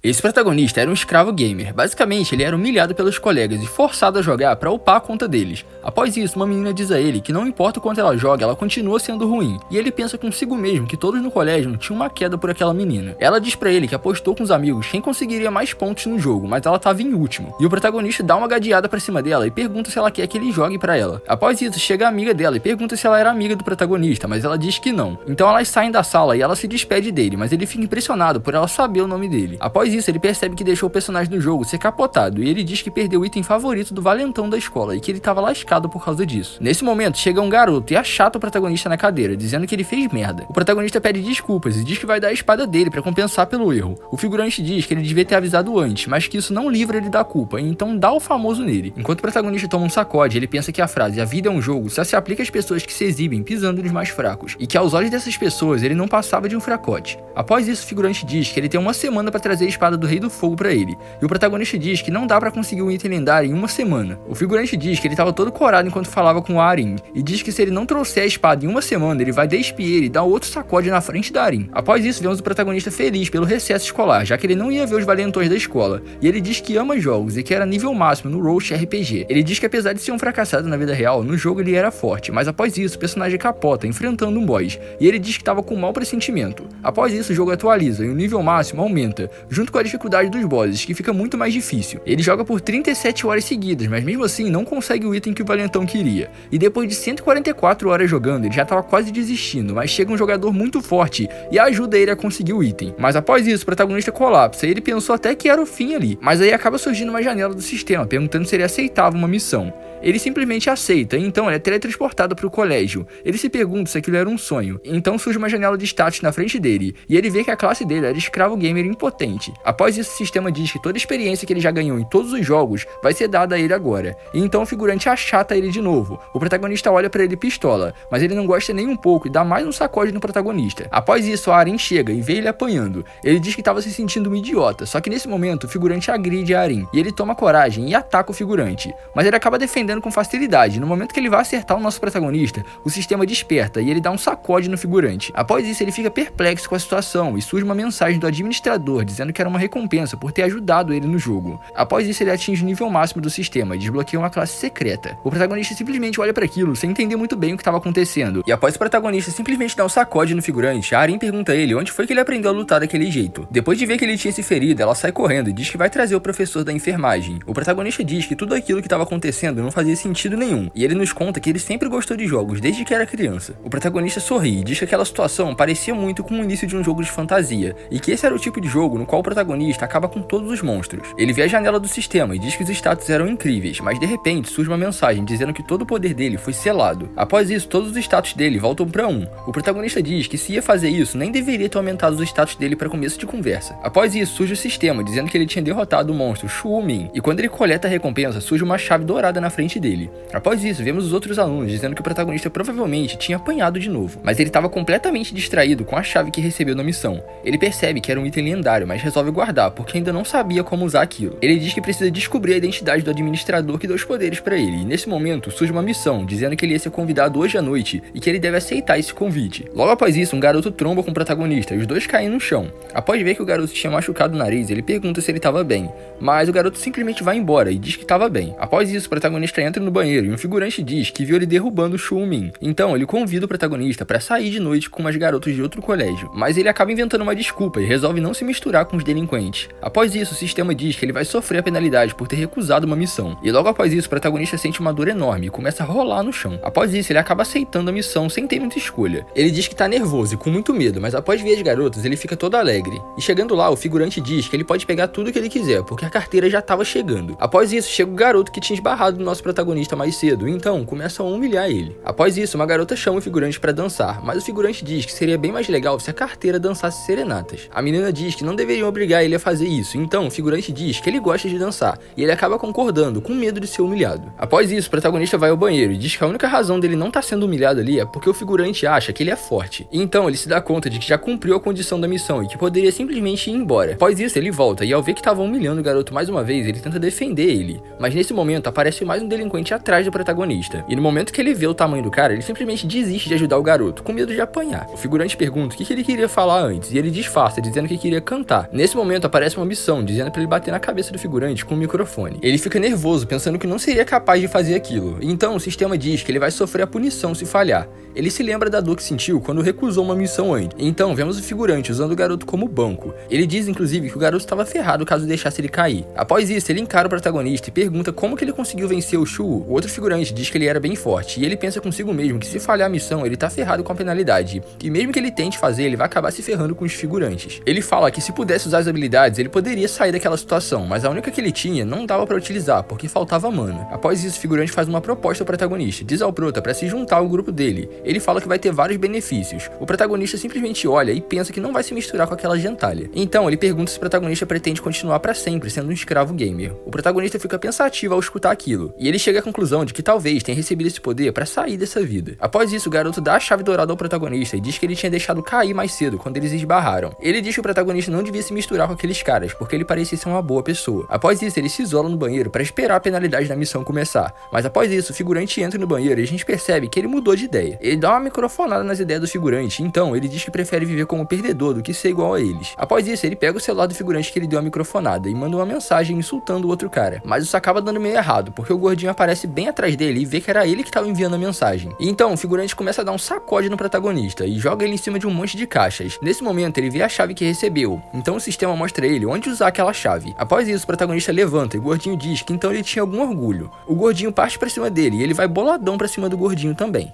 Esse protagonista era um escravo gamer. Basicamente, ele era humilhado pelos colegas e forçado a jogar para upar a conta deles. Após isso, uma menina diz a ele que não importa o quanto ela joga, ela continua sendo ruim. E ele pensa consigo mesmo que todos no colégio tinham uma queda por aquela menina. Ela diz pra ele que apostou com os amigos quem conseguiria mais pontos no jogo, mas ela tava em último. E o protagonista dá uma gadeada pra cima dela e pergunta se ela quer que ele jogue pra ela. Após isso, chega a amiga dela e pergunta se ela era amiga do protagonista, mas ela diz que não. Então elas saem da sala e ela se despede dele, mas ele fica impressionado por ela saber o nome dele. Após isso, ele percebe que deixou o personagem do jogo ser capotado e ele diz que perdeu o item favorito do valentão da escola e que ele tava lascado por causa disso. Nesse momento, chega um garoto e achata o protagonista na cadeira, dizendo que ele fez merda. O protagonista pede desculpas e diz que vai dar a espada dele pra compensar pelo erro. O figurante diz que ele devia ter avisado antes, mas que isso não livra ele da culpa, e então dá o famoso nele. Enquanto o protagonista toma um sacode, ele pensa que a frase "a vida é um jogo" só se aplica às pessoas que se exibem pisando nos mais fracos, e que aos olhos dessas pessoas ele não passava de um fracote. Após isso, o figurante diz que ele tem uma semana pra trazer a espada do Rei do Fogo pra ele, e o protagonista diz que não dá pra conseguir um item lendário em uma semana. O figurante diz que ele tava todo corado enquanto falava com o Arin, e diz que se ele não trouxer a espada em uma semana, ele vai despir ele e dar outro sacode na frente da Arin. Após isso, vemos o protagonista feliz pelo recesso escolar, já que ele não ia ver os valentões da escola, e ele diz que ama jogos e que era nível máximo no Roach RPG. Ele diz que apesar de ser um fracassado na vida real, no jogo ele era forte, mas após isso o personagem capota enfrentando um boss, e ele diz que estava com mau pressentimento. Após isso o jogo atualiza e o nível máximo aumenta, junto com a dificuldade dos bosses, que fica muito mais difícil. Ele joga por 37 horas seguidas, mas mesmo assim não consegue o item que o valentão queria, e depois de 144 horas jogando, ele já estava quase desistindo, mas chega um jogador muito forte e ajuda ele a conseguir o item. Mas após isso o protagonista colapsa e ele pensou até que era o fim ali, mas aí acaba surgindo uma janela do sistema perguntando se ele aceitava uma missão. Ele simplesmente aceita, e então ele é teletransportado para o colégio. Ele se pergunta se aquilo era um sonho, então surge uma janela de status na frente dele, e ele vê que a classe dele era escravo gamer impotente. Após isso, o sistema diz que toda a experiência que ele já ganhou em todos os jogos vai ser dada a ele agora, e então o figurante achata ele de novo. O protagonista olha para ele pistola, mas ele não gosta nem um pouco e dá mais um sacode no protagonista. Após isso, a Arin chega e vê ele apanhando. Ele diz que estava se sentindo um idiota, só que nesse momento o figurante agride a Arin, e ele toma coragem e ataca o figurante, mas ele acaba defendendo com facilidade. No momento que ele vai acertar o nosso protagonista, o sistema desperta e ele dá um sacode no figurante. Após isso, ele fica perplexo com a situação e surge uma mensagem do administrador dizendo que era uma recompensa por ter ajudado ele no jogo. Após isso, ele atinge o nível máximo do sistema e desbloqueia uma classe secreta. O protagonista simplesmente olha para aquilo sem entender muito bem o que estava acontecendo, e após o protagonista simplesmente dar um sacode no figurante, a Arin pergunta a ele onde foi que ele aprendeu a lutar daquele jeito. Depois de ver que ele tinha se ferido, ela sai correndo e diz que vai trazer o professor da enfermagem. O protagonista diz que tudo aquilo que estava acontecendo não fazia sentido nenhum, e ele nos conta que ele sempre gostou de jogos desde que era criança. O protagonista sorri e diz que aquela situação parecia muito com o início de um jogo de fantasia, e que esse era o tipo de jogo no qual o protagonista acaba com todos os monstros. Ele vê a janela do sistema e diz que os status eram incríveis, mas de repente surge uma mensagem dizendo que todo o poder dele foi selado. Após isso, todos os status dele voltam para 1. O protagonista diz que se ia fazer isso, nem deveria ter aumentado os status dele para começo de conversa. Após isso, surge o sistema dizendo que ele tinha derrotado o monstro Shu Min, e quando ele coleta a recompensa, surge uma chave dourada na frente dele. Após isso, vemos os outros alunos dizendo que o protagonista provavelmente tinha apanhado de novo, mas ele estava completamente distraído com a chave que recebeu na missão. Ele percebe que era um item lendário, mas resolve guardar, porque ainda não sabia como usar aquilo. Ele diz que precisa descobrir a identidade do administrador que deu os poderes para ele, e nesse momento surge uma missão, dizendo que ele ia ser convidado hoje à noite, e que ele deve aceitar esse convite. Logo após isso, um garoto tromba com o protagonista, e os dois caem no chão. Após ver que o garoto tinha machucado o nariz, ele pergunta se ele estava bem, mas o garoto simplesmente vai embora e diz que estava bem. Após isso, o protagonista entra no banheiro e um figurante diz que viu ele derrubando o Shu Min. Então ele convida o protagonista para sair de noite com umas garotas de outro colégio, mas ele acaba inventando uma desculpa e resolve não se misturar com os delinquentes. Após isso, o sistema diz que ele vai sofrer a penalidade por ter recusado uma missão, e logo após isso o protagonista sente uma dor enorme e começa a rolar no chão. Após isso, ele acaba aceitando a missão sem ter muita escolha. Ele diz que tá nervoso e com muito medo, mas após ver as garotas ele fica todo alegre. E chegando lá, o figurante diz que ele pode pegar tudo que ele quiser, porque a carteira já estava chegando. Após isso, chega o garoto que tinha esbarrado no nosso protagonista mais cedo, então começa a humilhar ele. Após isso, uma garota chama o figurante para dançar, mas o figurante diz que seria bem mais legal se a carteira dançasse serenatas. A menina diz que não deveriam obrigar ele a fazer isso, então o figurante diz que ele gosta de dançar, e ele acaba concordando, com medo de ser humilhado. Após isso, o protagonista vai ao banheiro e diz que a única razão dele não estar sendo humilhado ali é porque o figurante acha que ele é forte. E então ele se dá conta de que já cumpriu a condição da missão e que poderia simplesmente ir embora. Após isso, ele volta e ao ver que estava humilhando o garoto mais uma vez, ele tenta defender ele, mas nesse momento aparece mais um delinquente atrás do protagonista, e no momento que ele vê o tamanho do cara, ele simplesmente desiste de ajudar o garoto, com medo de apanhar. O figurante pergunta o que ele queria falar antes, e ele disfarça, dizendo que queria cantar. Nesse Nesse momento aparece uma missão, dizendo pra ele bater na cabeça do figurante com um microfone. Ele fica nervoso, pensando que não seria capaz de fazer aquilo, então o sistema diz que ele vai sofrer a punição se falhar. Ele se lembra da dor que sentiu quando recusou uma missão antes. Então vemos o figurante usando o garoto como banco. Ele diz inclusive que o garoto estava ferrado caso deixasse ele cair. Após isso, ele encara o protagonista e pergunta como que ele conseguiu vencer o Shu. O outro figurante diz que ele era bem forte, e ele pensa consigo mesmo que se falhar a missão, ele tá ferrado com a penalidade. E mesmo que ele tente fazer, ele vai acabar se ferrando com os figurantes. Ele fala que se pudesse usar as habilidades, ele poderia sair daquela situação, mas a única que ele tinha não dava pra utilizar, porque faltava mana. Após isso, o figurante faz uma proposta ao protagonista, diz ao prota pra se juntar ao grupo dele. Ele fala que vai ter vários benefícios. O protagonista simplesmente olha e pensa que não vai se misturar com aquela gentalha. Então ele pergunta se o protagonista pretende continuar pra sempre sendo um escravo gamer. O protagonista fica pensativo ao escutar aquilo, e ele chega à conclusão de que talvez tenha recebido esse poder pra sair dessa vida. Após isso, o garoto dá a chave dourada ao protagonista e diz que ele tinha deixado cair mais cedo quando eles esbarraram. Ele diz que o protagonista não devia se misturar com aqueles caras, porque ele parecia ser uma boa pessoa. Após isso, ele se isola no banheiro pra esperar a penalidade da missão começar. Mas após isso, o figurante entra no banheiro e a gente percebe que ele mudou de ideia. Ele dá uma microfonada nas ideias do figurante, então ele diz que prefere viver como perdedor do que ser igual a eles. Após isso, ele pega o celular do figurante que ele deu a microfonada e manda uma mensagem insultando o outro cara. Mas isso acaba dando meio errado, porque o gordinho aparece bem atrás dele e vê que era ele que estava enviando a mensagem. E então o figurante começa a dar um sacode no protagonista e joga ele em cima de um monte de caixas. Nesse momento, ele vê a chave que recebeu, então o sistema mostra ele onde usar aquela chave. Após isso, o protagonista levanta e o gordinho diz que então ele tinha algum orgulho. O gordinho parte pra cima dele e ele vai boladão pra cima do gordinho também.